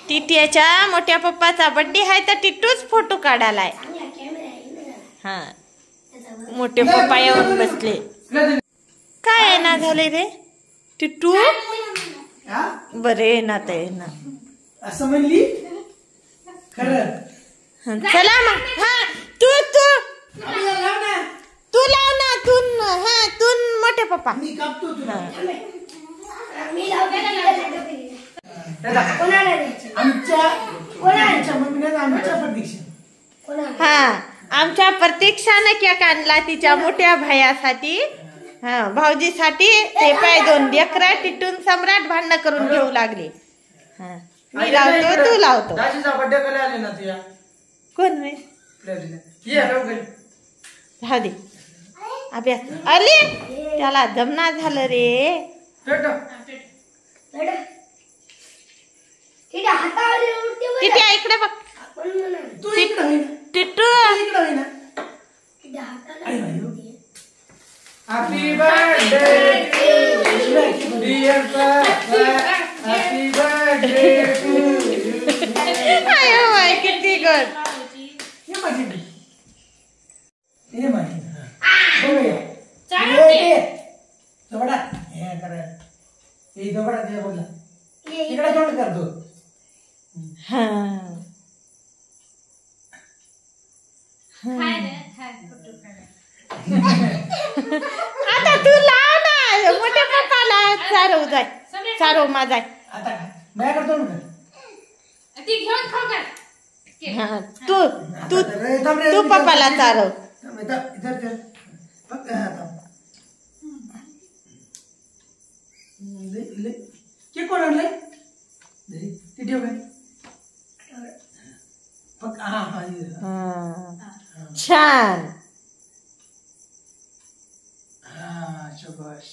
टिट्याच्या मोठ्या पप्पाचा बर्थडे आहे तर टिट्टूच फोटो काढालाय. हा मोठे पप्पा येऊन बसले. काय ना झाले रे टिट्टू? बरे ना ते ना असं म्हणली खरं. चला मग. हा तू तू तू लाव ना. तू हा तू मोठे पप्पा. मी कापतो तुला. आमच्या मम्मीने आमच्या प्रतीक्षा. हा आमच्या प्रतीक्षाने केक आणला तिच्या मोठ्या भायासाठी. हा भाऊजीसाठी. ते पाय 2 लेकरा टिटून सम्राट भांडण करून घेऊ लागले. हा मी लावतो तू लावतो. दाजीचा बर्थडे करायला आले ना तुया. कोण रे? ये लवकर. राहू दे अभ्यास. आले त्याला जमना झालं रे. किती इकडे बघ. Tittu happy birthday to dear papa. Happy birthday to you. आयो बाय किती गुड. ये माझी बघूया. ये दोबडा हे करा. ये दोबडा दे बोला. इकडे तोंड करतो. हा आता तू लाव ना. मोठ्या पप्पाला चारव जाय. चारव माझा. आता माझ्याकडे तोंड कर. हा तू तू तू पप्पाला चारव. इधर चल. कोण आणलंय? ते ठेव काय. छान. शबाश.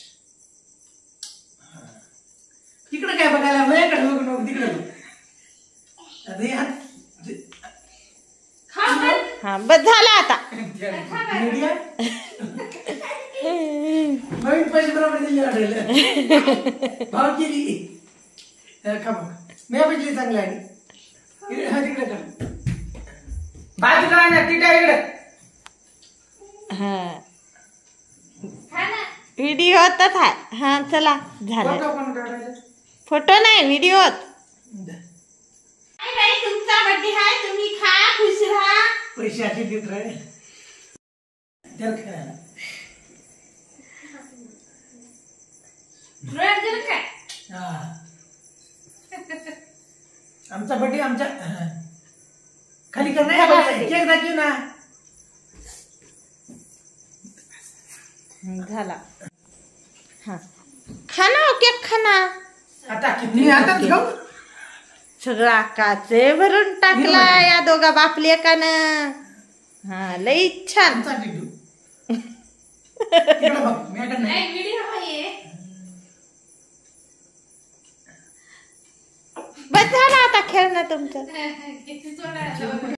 तिकडे काय बघायला माझ्याकडे बघू नको. तिकडे हा बस झाला आता. नवीन पैसे बरोबर दिले वाटेल. भाव केली का बघ. मी पैसे चांगले आहे. तिकडे कर. बाजूला ना तिकडे इकडे. हा व्हिडिओ होतात. हा चला झालं. फोटो नाही व्हिडिओ. तुमचा बर्थडे आहे तुम्ही खा खुश राहा. पैसे असे देत राहिले. आमचा बर्थडे आमच्या खाली करणार. केक दाखव ना. झाला. हा खाना केक खाना. आता किती हातात घेऊ. सगळा काचे भरून टाकला या दोघा बापलेकानं. हा लई छान. बस झाला आता खेळणं तुमचं.